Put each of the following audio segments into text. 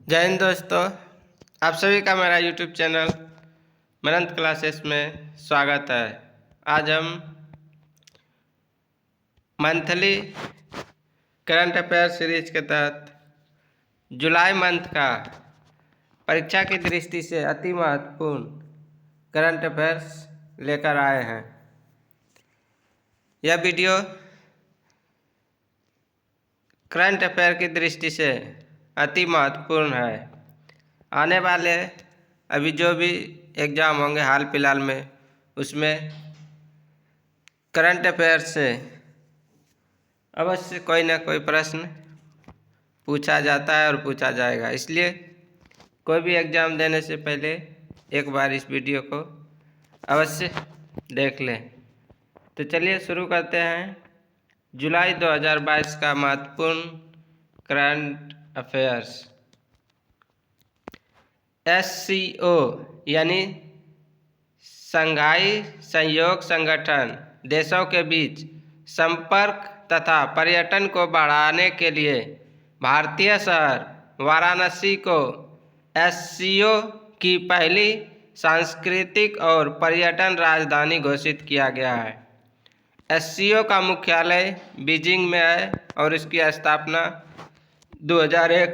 जय हिंद दोस्तों, आप सभी का मेरा यूट्यूब चैनल मनंत क्लासेस में स्वागत है। आज हम मंथली करंट अफेयर सीरीज के तहत जुलाई मंथ का परीक्षा की दृष्टि से अति महत्वपूर्ण करंट अफेयर्स लेकर आए हैं। यह वीडियो करंट अफेयर की दृष्टि से अति महत्वपूर्ण है। आने वाले अभी जो भी एग्ज़ाम होंगे हाल फिलहाल में, उसमें करंट अफेयर से अवश्य कोई ना कोई प्रश्न पूछा जाता है और पूछा जाएगा। इसलिए कोई भी एग्ज़ाम देने से पहले एक बार इस वीडियो को अवश्य देख लें। तो चलिए शुरू करते हैं जुलाई 2022 का महत्वपूर्ण करंट अफेयर्स। SCO यानी शंघाई सहयोग संगठन देशों के बीच संपर्क तथा पर्यटन को बढ़ाने के लिए भारतीय शहर वाराणसी को SCO की पहली सांस्कृतिक और पर्यटन राजधानी घोषित किया गया है। SCO का मुख्यालय बीजिंग में है और इसकी स्थापना 2001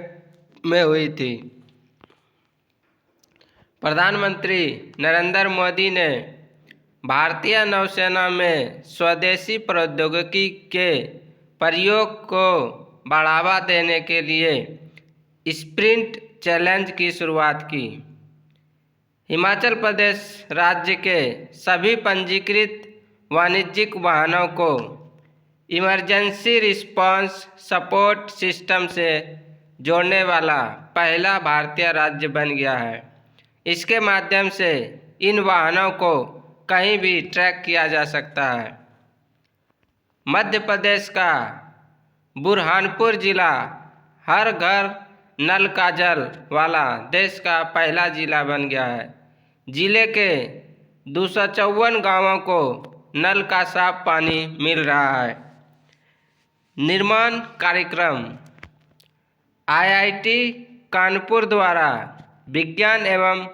में हुई थी। प्रधानमंत्री नरेंद्र मोदी ने भारतीय नौसेना में स्वदेशी प्रौद्योगिकी के प्रयोग को बढ़ावा देने के लिए स्प्रिंट चैलेंज की शुरुआत की। हिमाचल प्रदेश राज्य के सभी पंजीकृत वाणिज्यिक वाहनों को इमरजेंसी रिस्पांस सपोर्ट सिस्टम से जोड़ने वाला पहला भारतीय राज्य बन गया है। इसके माध्यम से इन वाहनों को कहीं भी ट्रैक किया जा सकता है। मध्य प्रदेश का बुरहानपुर जिला हर घर नल का जल वाला देश का पहला जिला बन गया है। जिले के 254 गांवों को नल का साफ पानी मिल रहा है। निर्माण कार्यक्रम IIT कानपुर द्वारा विज्ञान एवं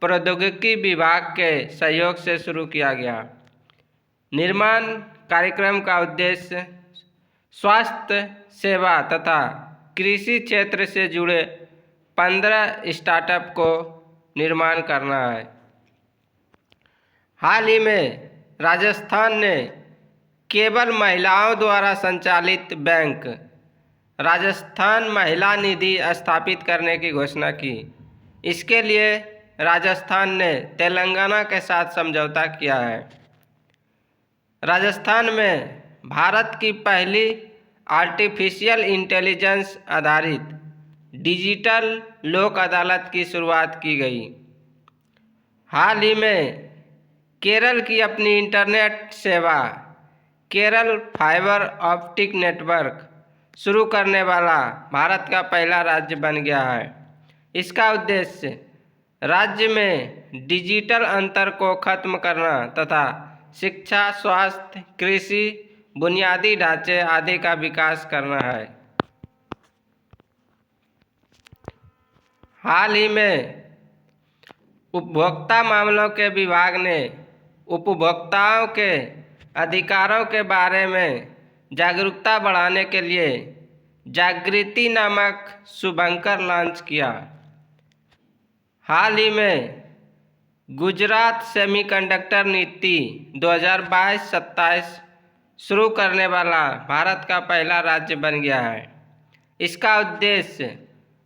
प्रौद्योगिकी विभाग के सहयोग से शुरू किया गया। निर्माण कार्यक्रम का उद्देश्य स्वास्थ्य सेवा तथा कृषि क्षेत्र से जुड़े 15 स्टार्टअप को निर्माण करना है। हाल ही में राजस्थान ने केवल महिलाओं द्वारा संचालित बैंक राजस्थान महिला निधि स्थापित करने की घोषणा की। इसके लिए राजस्थान ने तेलंगाना के साथ समझौता किया है। राजस्थान में भारत की पहली आर्टिफिशियल इंटेलिजेंस आधारित डिजिटल लोक अदालत की शुरुआत की गई। हाल ही में केरल की अपनी इंटरनेट सेवा केरल फाइबर ऑप्टिक नेटवर्क शुरू करने वाला भारत का पहला राज्य बन गया है। इसका उद्देश्य राज्य में डिजिटल अंतर को खत्म करना तथा शिक्षा, स्वास्थ्य, कृषि, बुनियादी ढांचे आदि का विकास करना है। हाल ही में उपभोक्ता मामलों के विभाग ने उपभोक्ताओं के अधिकारों के बारे में जागरूकता बढ़ाने के लिए जागृति नामक शुभंकर लॉन्च किया। हाल ही में गुजरात सेमीकंडक्टर नीति 2022-27 शुरू करने वाला भारत का पहला राज्य बन गया है। इसका उद्देश्य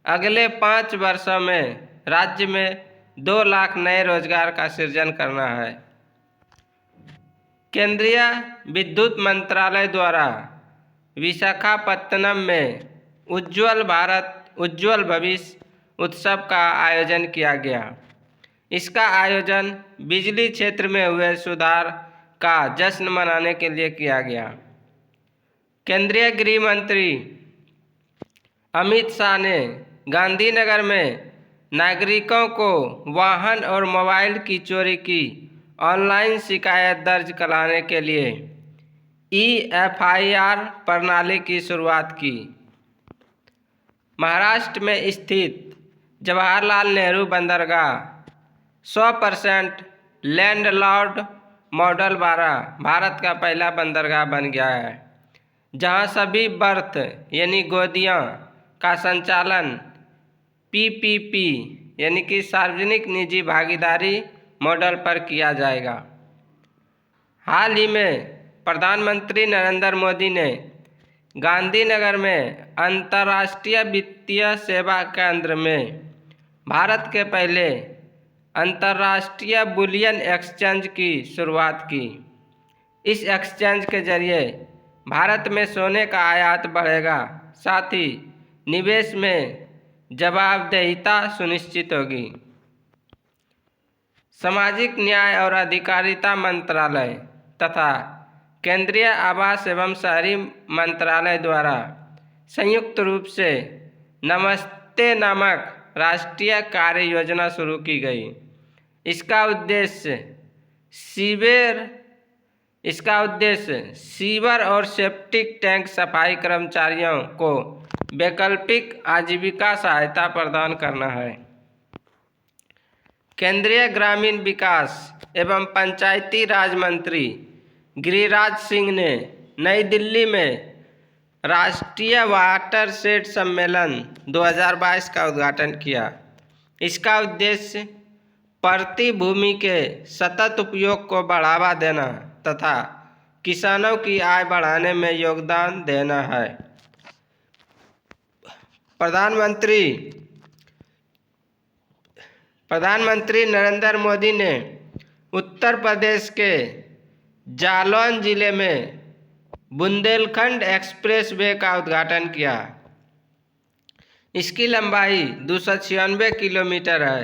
अगले 5 वर्षों में राज्य में 2 लाख नए रोजगार का सृजन करना है। केंद्रीय विद्युत मंत्रालय द्वारा विशाखापत्तनम में उज्ज्वल भारत उज्ज्वल भविष्य उत्सव का आयोजन किया गया। इसका आयोजन बिजली क्षेत्र में हुए सुधार का जश्न मनाने के लिए किया गया। केंद्रीय गृह मंत्री अमित शाह ने गांधीनगर में नागरिकों को वाहन और मोबाइल की चोरी की ऑनलाइन शिकायत दर्ज कराने के लिए eFIR प्रणाली की शुरुआत की। महाराष्ट्र में स्थित जवाहरलाल नेहरू बंदरगाह 100% लैंडलॉर्ड मॉडल 12 भारत का पहला बंदरगाह बन गया है, जहां सभी बर्थ यानी गोदियां का संचालन पीपीपी यानी कि सार्वजनिक निजी भागीदारी मॉडल पर किया जाएगा। हाल ही में प्रधानमंत्री नरेंद्र मोदी ने गांधीनगर में अंतर्राष्ट्रीय वित्तीय सेवा केंद्र में भारत के पहले अंतर्राष्ट्रीय बुलियन एक्सचेंज की शुरुआत की। इस एक्सचेंज के जरिए भारत में सोने का आयात बढ़ेगा, साथ ही निवेश में जवाबदेहिता सुनिश्चित होगी। सामाजिक न्याय और अधिकारिता मंत्रालय तथा केंद्रीय आवास एवं शहरी मंत्रालय द्वारा संयुक्त रूप से नमस्ते नामक राष्ट्रीय कार्य योजना शुरू की गई। इसका उद्देश्य सीवर और सेप्टिक टैंक सफाई कर्मचारियों को वैकल्पिक आजीविका सहायता प्रदान करना है। केंद्रीय ग्रामीण विकास एवं पंचायती राज मंत्री गिरिराज सिंह ने नई दिल्ली में राष्ट्रीय वाटरशेड सम्मेलन 2022 का उद्घाटन किया। इसका उद्देश्य प्रति भूमि के सतत उपयोग को बढ़ावा देना तथा किसानों की आय बढ़ाने में योगदान देना है। प्रधानमंत्री नरेंद्र मोदी ने उत्तर प्रदेश के जालौन जिले में बुंदेलखंड एक्सप्रेस वे का उद्घाटन किया। इसकी लंबाई 296 किलोमीटर है।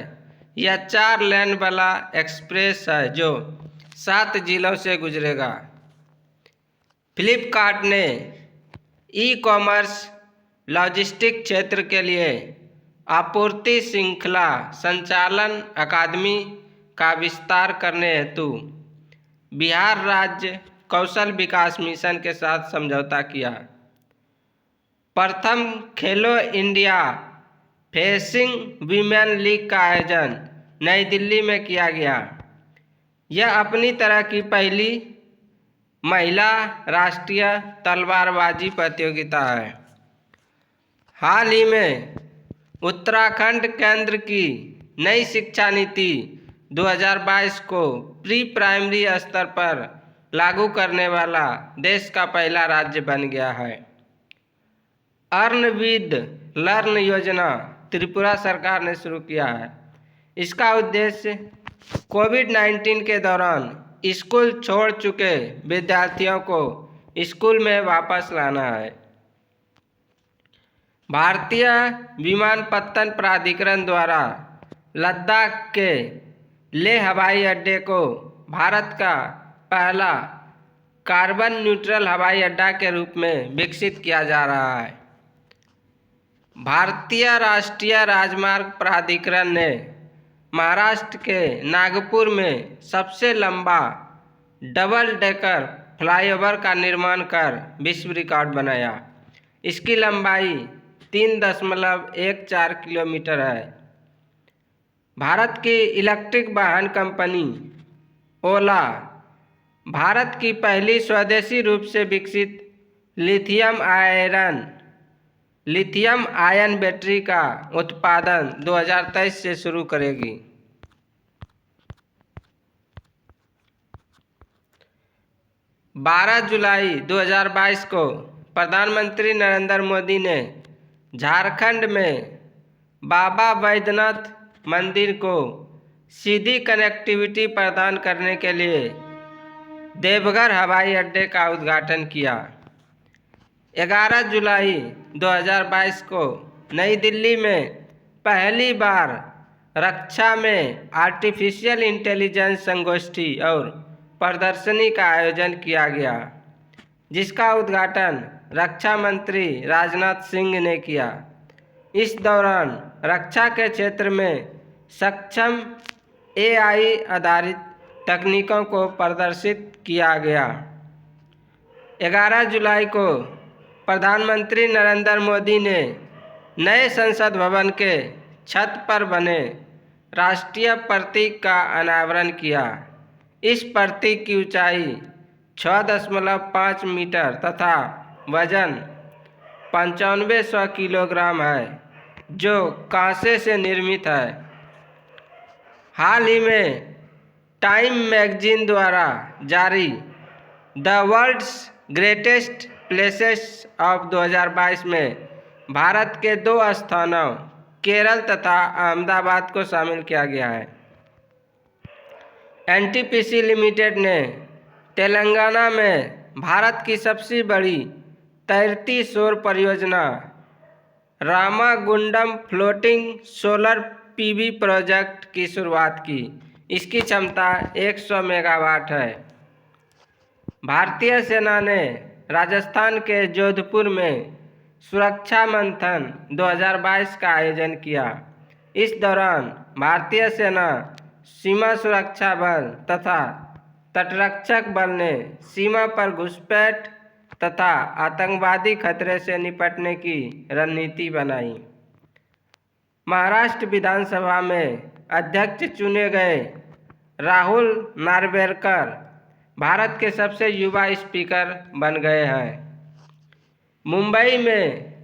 यह 4 लेन वाला एक्सप्रेस है जो 7 जिलों से गुजरेगा। फ्लिपकार्ट ने ई-कॉमर्स लॉजिस्टिक क्षेत्र के लिए आपूर्ति श्रृंखला संचालन अकादमी का विस्तार करने हेतु बिहार राज्य कौशल विकास मिशन के साथ समझौता किया। प्रथम खेलो इंडिया फेंसिंग वीमेन लीग का आयोजन नई दिल्ली में किया गया। यह अपनी तरह की पहली महिला राष्ट्रीय तलवारबाजी प्रतियोगिता है। हाल ही में उत्तराखंड केंद्र की नई शिक्षा नीति 2022 को प्री प्राइमरी स्तर पर लागू करने वाला देश का पहला राज्य बन गया है। अर्न विद लर्न योजना त्रिपुरा सरकार ने शुरू किया है। इसका उद्देश्य कोविड-19 के दौरान स्कूल छोड़ चुके विद्यार्थियों को स्कूल में वापस लाना है। भारतीय विमानपत्तन प्राधिकरण द्वारा लद्दाख के लेह हवाई अड्डे को भारत का पहला कार्बन न्यूट्रल हवाई अड्डा के रूप में विकसित किया जा रहा है। भारतीय राष्ट्रीय राजमार्ग प्राधिकरण ने महाराष्ट्र के नागपुर में सबसे लंबा डबल डेकर फ्लाईओवर का निर्माण कर विश्व रिकॉर्ड बनाया। इसकी लंबाई 3.14 किलोमीटर है। भारत की इलेक्ट्रिक वाहन कंपनी ओला भारत की पहली स्वदेशी रूप से विकसित लिथियम आयन बैटरी का उत्पादन 2023 से शुरू करेगी। जुलाई 2022 को प्रधानमंत्री नरेंद्र मोदी ने झारखंड में बाबा बैद्यनाथ मंदिर को सीधी कनेक्टिविटी प्रदान करने के लिए देवघर हवाई अड्डे का उद्घाटन किया। 11 जुलाई 2022 को नई दिल्ली में पहली बार रक्षा में आर्टिफिशियल इंटेलिजेंस संगोष्ठी और प्रदर्शनी का आयोजन किया गया, जिसका उद्घाटन रक्षा मंत्री राजनाथ सिंह ने किया। इस दौरान रक्षा के क्षेत्र में सक्षम AI आधारित तकनीकों को प्रदर्शित किया गया। 11 जुलाई को प्रधानमंत्री नरेंद्र मोदी ने नए संसद भवन के छत पर बने राष्ट्रीय प्रतीक का अनावरण किया। इस प्रतीक की ऊंचाई 6.5 मीटर तथा वजन 9500 किलोग्राम है, जो कांसे से निर्मित है। हाल ही में टाइम मैगजीन द्वारा जारी the world's greatest places of 2022 में भारत के 2 स्थानों केरल तथा अहमदाबाद को शामिल किया गया है। एनटीपीसी लिमिटेड ने तेलंगाना में भारत की सबसे बड़ी तैरती सौर परियोजना Ramagundam floating solar PV project की शुरुआत की। इसकी क्षमता 100 मेगावाट है। भारतीय सेना ने राजस्थान के जोधपुर में सुरक्षा मंथन 2022 का आयोजन किया। इस दौरान भारतीय सेना, सीमा सुरक्षा बल तथा तटरक्षक बल ने सीमा पर घुसपैठ तथा आतंकवादी खतरे से निपटने की रणनीति बनाई। महाराष्ट्र विधानसभा में अध्यक्ष चुने गए राहुल नार्वेकर भारत के सबसे युवा स्पीकर बन गए हैं। मुंबई में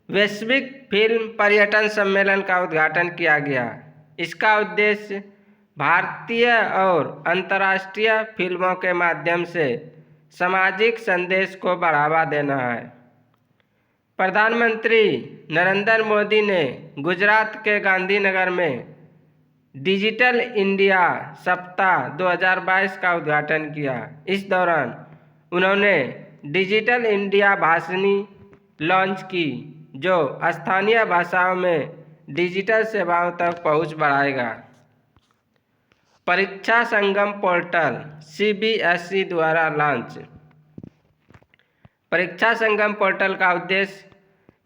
वैश्विक फिल्म पर्यटन सम्मेलन का उद्घाटन किया गया। इसका उद्देश्य भारतीय और अंतर्राष्ट्रीय फिल्मों के माध्यम से सामाजिक संदेश को बढ़ावा देना है। प्रधानमंत्री नरेंद्र मोदी ने गुजरात के गांधीनगर में डिजिटल इंडिया सप्ताह 2022 का उद्घाटन किया। इस दौरान उन्होंने डिजिटल इंडिया भाषिनी लॉन्च की, जो स्थानीय भाषाओं में डिजिटल सेवाओं तक पहुंच बढ़ाएगा। परीक्षा संगम पोर्टल सीबीएसई द्वारा लॉन्च। परीक्षा संगम पोर्टल का उद्देश्य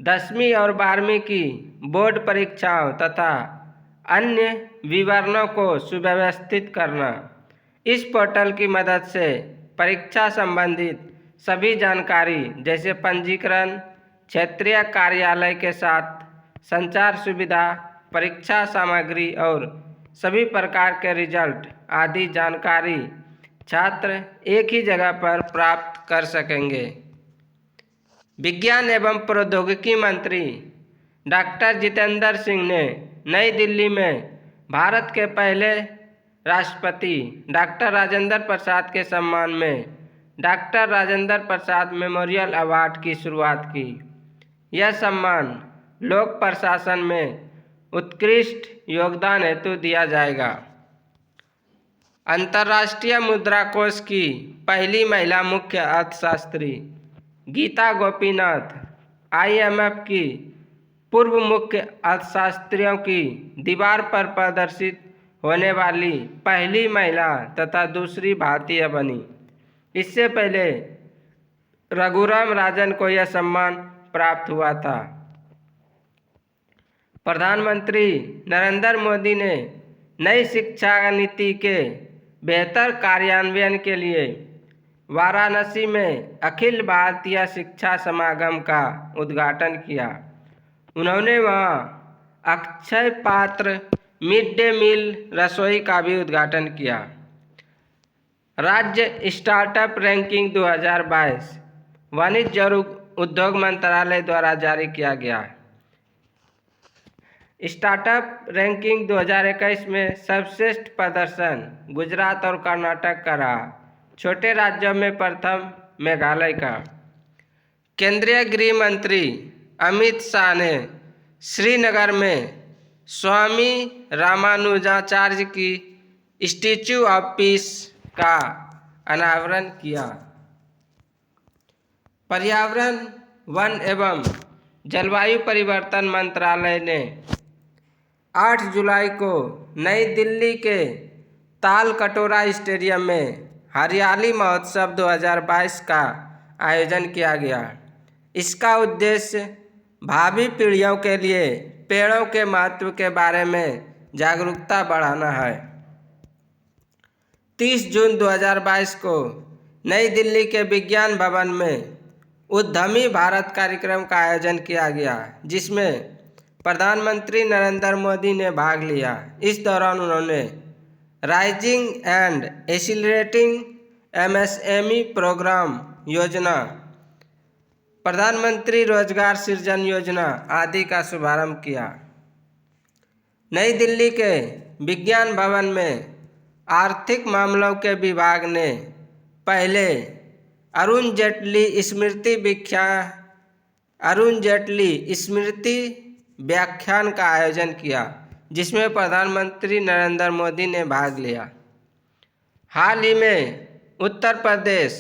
10वीं और 12वीं की बोर्ड परीक्षाओं तथा अन्य विवरणों को सुव्यवस्थित करना। इस पोर्टल की मदद से परीक्षा संबंधित सभी जानकारी जैसे पंजीकरण, क्षेत्रीय कार्यालय के साथ संचार सुविधा, परीक्षा सामग्री और सभी प्रकार के रिजल्ट आदि जानकारी छात्र एक ही जगह पर प्राप्त कर सकेंगे। विज्ञान एवं प्रौद्योगिकी मंत्री डॉक्टर जितेंद्र सिंह ने नई दिल्ली में भारत के पहले राष्ट्रपति डॉक्टर राजेंद्र प्रसाद के सम्मान में doctor Rajendra Prasad memorial award की शुरुआत की। यह सम्मान लोक प्रशासन में उत्कृष्ट योगदान हेतु दिया जाएगा। अंतर्राष्ट्रीय मुद्रा कोष की पहली महिला मुख्य अर्थशास्त्री गीता गोपीनाथ IMF की पूर्व मुख्य अर्थशास्त्रियों की दीवार पर प्रदर्शित होने वाली पहली महिला तथा दूसरी भारतीय बनी। इससे पहले रघुराम राजन को यह सम्मान प्राप्त हुआ था। प्रधानमंत्री नरेंद्र मोदी ने नई शिक्षा नीति के बेहतर कार्यान्वयन के लिए वाराणसी में अखिल भारतीय शिक्षा समागम का उद्घाटन किया। उन्होंने वहां अक्षय पात्र मिड डे मील रसोई का भी उद्घाटन किया। राज्य स्टार्टअप रैंकिंग 2022 वाणिज्य और उद्योग मंत्रालय द्वारा जारी किया गया। स्टार्टअप रैंकिंग 2021 में सर्वश्रेष्ठ प्रदर्शन गुजरात और कर्नाटक का रहा। छोटे राज्यों में प्रथम मेघालय का। केंद्रीय गृह मंत्री अमित शाह ने श्रीनगर में स्वामी रामानुजाचार्य की स्टैच्यू ऑफ पीस का अनावरण किया। पर्यावरण, वन एवं जलवायु परिवर्तन मंत्रालय ने 8 जुलाई को नई दिल्ली के ताल कटोरा स्टेडियम में हरियाली महोत्सव 2022 का आयोजन किया गया। इसका उद्देश्य भावी पीढ़ियों के लिए पेड़ों के महत्व के बारे में जागरूकता बढ़ाना है। 30 जून 2022 को नई दिल्ली के विज्ञान भवन में उद्यमी भारत कार्यक्रम का आयोजन किया गया, जिसमें प्रधानमंत्री नरेंद्र मोदी ने भाग लिया। इस दौरान उन्होंने rising and accelerating MSME program योजना, प्रधानमंत्री रोजगार सृजन योजना आदि का शुभारंभ किया। नई दिल्ली के विज्ञान भवन में आर्थिक मामलों के विभाग ने पहले अरुण जेटली स्मृति व्याख्यान का आयोजन किया, जिसमें प्रधानमंत्री नरेंद्र मोदी ने भाग लिया। हाल ही में उत्तर प्रदेश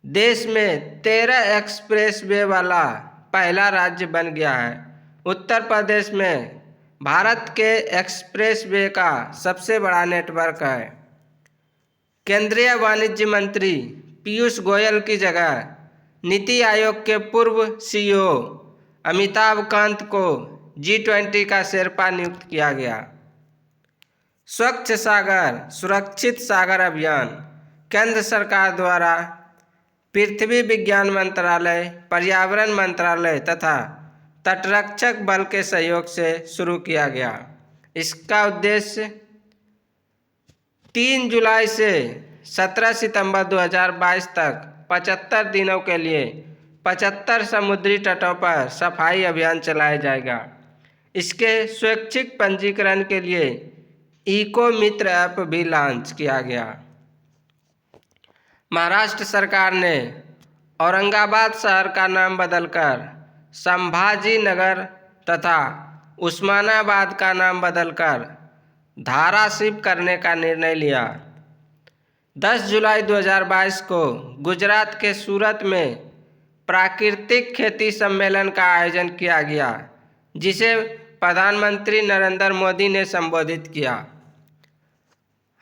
देश में 13 एक्सप्रेसवे वाला पहला राज्य बन गया है। उत्तर प्रदेश में भारत के एक्सप्रेसवे का सबसे बड़ा नेटवर्क है। केंद्रीय वाणिज्य मंत्री पीयूष गोयल की जगह नीति आयोग के पूर्व सीईओ अमिताभ कांत को G20 का शेरपा नियुक्त किया गया। स्वच्छ सागर सुरक्षित सागर अभियान केंद्र सरकार द्वारा पृथ्वी विज्ञान मंत्रालय, पर्यावरण मंत्रालय तथा तटरक्षक बल के सहयोग से शुरू किया गया। इसका उद्देश्य 3 जुलाई से 17 सितंबर 2022 तक 75 दिनों के लिए 75 समुद्री तटों पर सफाई अभियान चलाया जाएगा। इसके स्वैच्छिक पंजीकरण के लिए इको मित्र ऐप भी लॉन्च किया गया। महाराष्ट्र सरकार ने औरंगाबाद शहर का नाम बदलकर संभाजी नगर तथा उस्मानाबाद का नाम बदलकर धाराशिव करने का निर्णय लिया। 10 जुलाई 2022 को गुजरात के सूरत में प्राकृतिक खेती सम्मेलन का आयोजन किया गया, जिसे प्रधानमंत्री नरेंद्र मोदी ने संबोधित किया।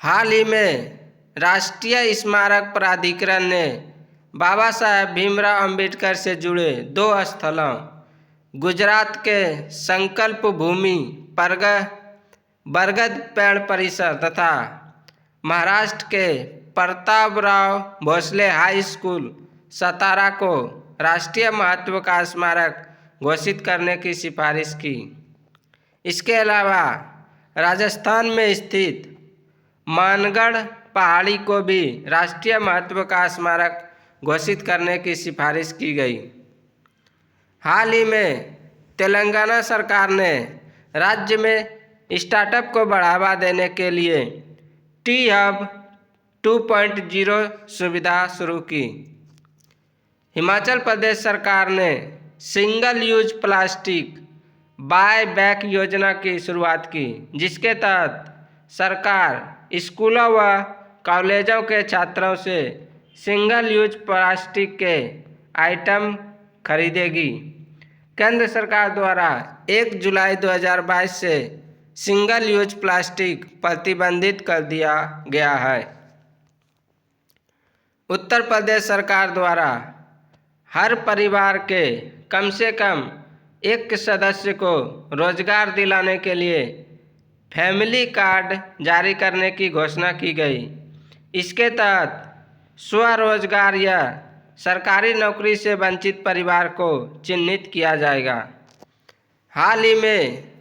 हाल ही में राष्ट्रीय स्मारक प्राधिकरण ने बाबा साहेब भीमराव अंबेडकर से जुड़े 2 स्थलों गुजरात के संकल्प भूमि बरगद पेड़ परिसर तथा महाराष्ट्र के प्रतापराव भोसले हाई स्कूल सतारा को राष्ट्रीय महत्व का स्मारक घोषित करने की सिफारिश की। इसके अलावा राजस्थान में स्थित मानगढ़ पहाड़ी को भी राष्ट्रीय महत्व का स्मारक घोषित करने की सिफारिश की गई। हाल ही में तेलंगाना सरकार ने राज्य में स्टार्टअप को बढ़ावा देने के लिए टी हब 2.0 सुविधा शुरू की। हिमाचल प्रदेश सरकार ने single use plastic buy back योजना की शुरुआत की, जिसके तहत सरकार स्कूलों व कॉलेजों के छात्रों से सिंगल यूज प्लास्टिक के आइटम खरीदेगी। केंद्र सरकार द्वारा 1 जुलाई 2022 से सिंगल यूज प्लास्टिक प्रतिबंधित कर दिया गया है। उत्तर प्रदेश सरकार द्वारा हर परिवार के कम से कम एक सदस्य को रोजगार दिलाने के लिए फैमिली कार्ड जारी करने की घोषणा की गई। इसके तहत स्वरोजगार या सरकारी नौकरी से वंचित परिवार को चिन्हित किया जाएगा। हाल ही में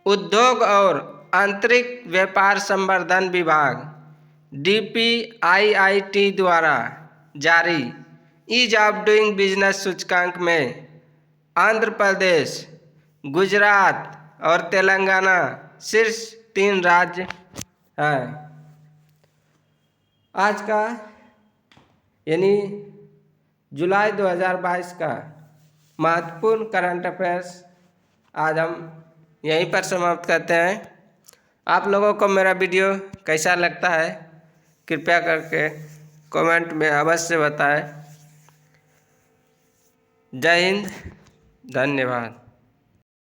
उद्योग और आंतरिक व्यापार संवर्धन विभाग DPIIT द्वारा जारी ईज ऑफ डूइंग बिजनेस सूचकांक में आंध्र प्रदेश, गुजरात और तेलंगाना शीर्ष 3 राज्य हैं। आज का यानी जुलाई 2022 का महत्वपूर्ण करंट अफेयर्स आज हम यहीं पर समाप्त करते हैं। आप लोगों को मेरा वीडियो कैसा लगता है कृपया करके कमेंट में अवश्य बताएं। जय हिंद, धन्यवाद।